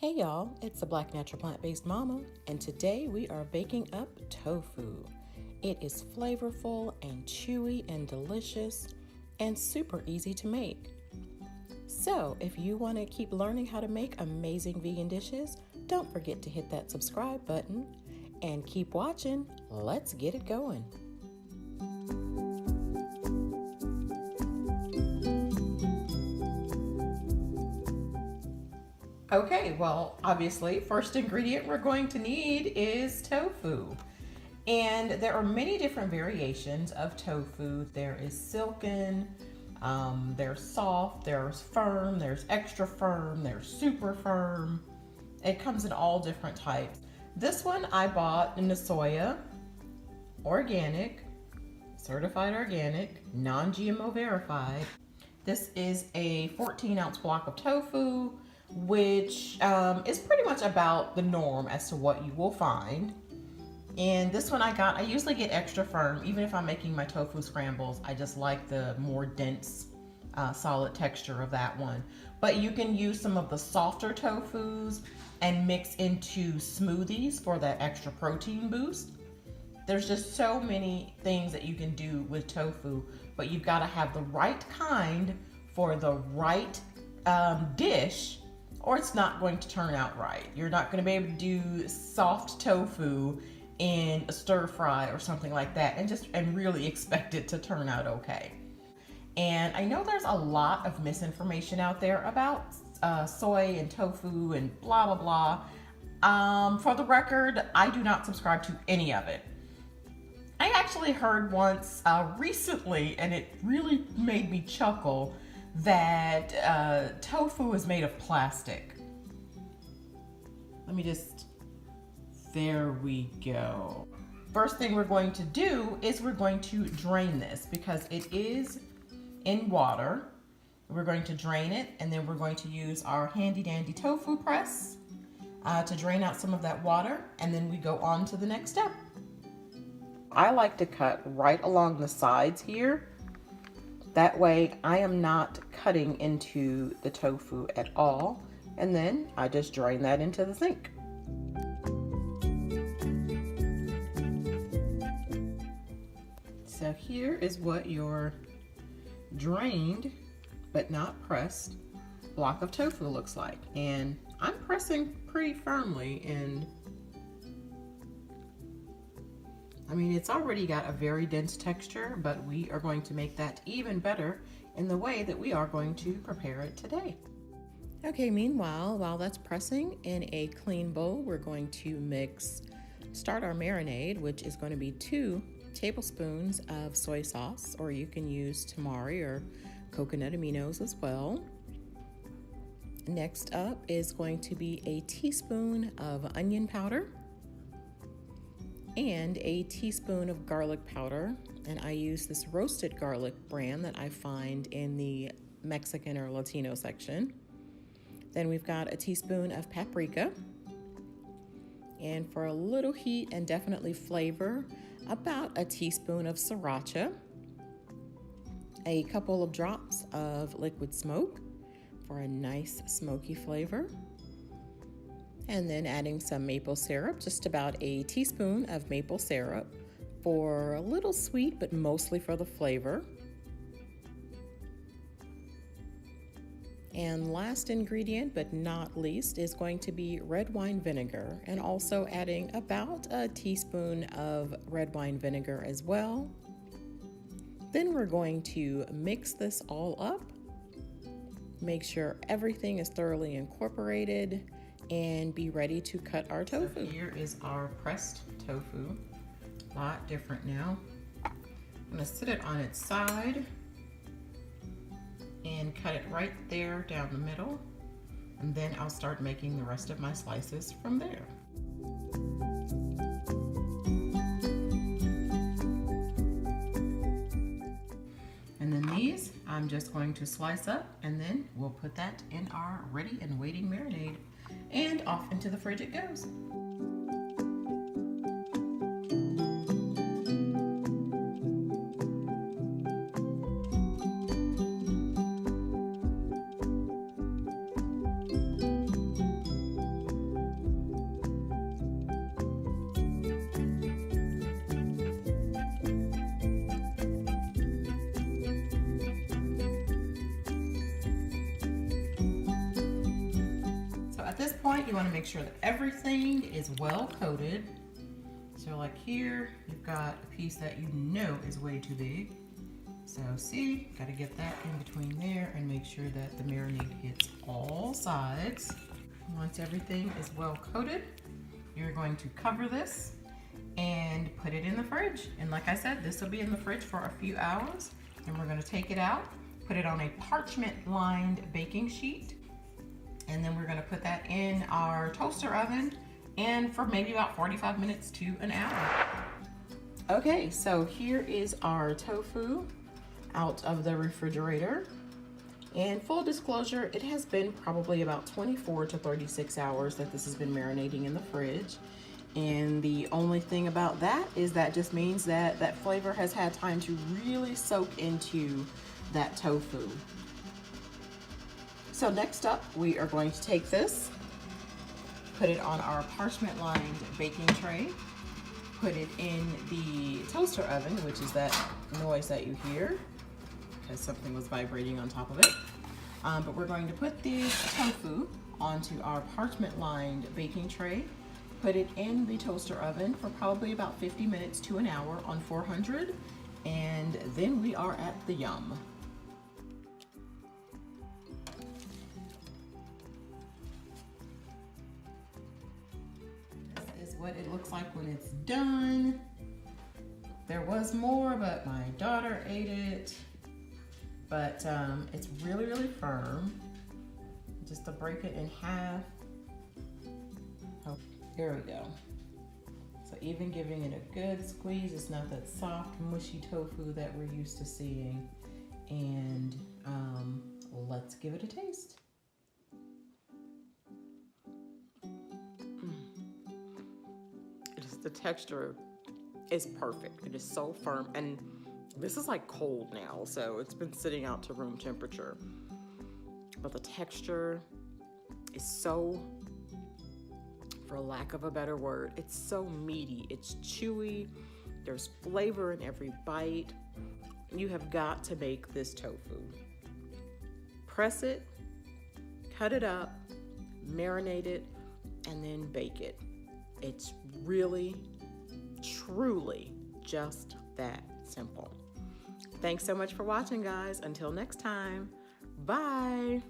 Hey y'all, it's the Black Natural Plant-Based Mama, and today we are baking up tofu. It is flavorful and chewy and delicious and super easy to make. So if you want to keep learning how to make amazing vegan dishes, don't forget to hit that subscribe button and keep watching. Let's get it going. Okay, well, obviously, first ingredient we're going to need is tofu. And there are many different variations of tofu. There is silken, there's soft, there's firm, there's extra firm, there's super firm. It comes in all different types. This one I bought in the soya, organic, certified organic, non-GMO verified. This is a 14-ounce block of tofu, which is pretty much about the norm as to what you will find. And this one I usually get extra firm. Even if I'm making my tofu scrambles, I just like the more dense, solid texture of that one. But you can use some of the softer tofus and mix into smoothies for that extra protein boost. There's just so many things that you can do with tofu, but you've got to have the right kind for the right dish, or it's not going to turn out right. You're not going to be able to do soft tofu in a stir fry or something like that and really expect it to turn out okay. And I know there's a lot of misinformation out there about soy and tofu and blah blah blah. For the record, I do not subscribe to any of it. I actually heard once recently, and it really made me chuckle, that tofu is made of plastic. There we go. First thing we're going to do is we're going to drain this because it is in water. We're going to drain it, and then we're going to use our handy dandy tofu press to drain out some of that water, and then we go on to the next step. I like to cut right along the sides here. That way I am not cutting into the tofu at all. And then I just drain that into the sink. So here is what your drained but not pressed block of tofu looks like. And I'm pressing pretty firmly, and I mean, it's already got a very dense texture, but we are going to make that even better in the way that we are going to prepare it today. Okay, meanwhile, while that's pressing in a clean bowl, we're going to start our marinade, which is going to be 2 tablespoons of soy sauce, or you can use tamari or coconut aminos as well. Next up is going to be a teaspoon of onion powder and a teaspoon of garlic powder, and I use this roasted garlic brand that I find in the Mexican or Latino section. Then we've got a teaspoon of paprika, and for a little heat and definitely flavor, about a teaspoon of sriracha, a couple of drops of liquid smoke for a nice smoky flavor, and then adding some maple syrup, just about a teaspoon of maple syrup for a little sweet, but mostly for the flavor. And last ingredient, but not least, is going to be red wine vinegar, and also adding about a teaspoon of red wine vinegar as well. Then we're going to mix this all up, make sure everything is thoroughly incorporated, and be ready to cut our tofu. So here is our pressed tofu. A lot different now. I'm gonna sit it on its side and cut it right there down the middle, and then I'll start making the rest of my slices from there. And then these I'm just going to slice up, and then we'll put that in our ready and waiting marinade, and off into the fridge it goes. this point, you want to make sure that everything is well coated. So like here, you've got a piece that you know is way too big. So see, got to get that in between there and make sure that the marinade hits all sides. Once everything is well coated, you're going to cover this and put it in the fridge. And like I said, this will be in the fridge for a few hours. And we're going to take it out, put it on a parchment lined baking sheet. And then we're going to put that in our toaster oven and for maybe about 45 minutes to an hour. Okay, so here is our tofu out of the refrigerator. And full disclosure, it has been probably about 24 to 36 hours that this has been marinating in the fridge. And the only thing about that is that just means that that flavor has had time to really soak into that tofu. So next up, we are going to take this, put it on our parchment lined baking tray, put it in the toaster oven, which is that noise that you hear because something was vibrating on top of it. But we're going to put the tofu onto our parchment lined baking tray, put it in the toaster oven for probably about 50 minutes to an hour on 400, and then we are at the yum. This is what it looks like when it's done. There was more, but my daughter ate it. But it's really, really firm. Just to break it in half. Oh, there we go. So even giving it a good squeeze, it's not that soft, mushy tofu that we're used to seeing. And let's give it a taste. The texture is perfect. It is so firm, and this is like cold now, so it's been sitting out to room temperature. But the texture is so, for lack of a better word, it's so meaty, it's chewy, there's flavor in every bite. You have got to make this tofu. Press it, cut it up, marinate it, and then bake it. It's really, truly just that simple. Thanks so much for watching, guys. Until next time, bye.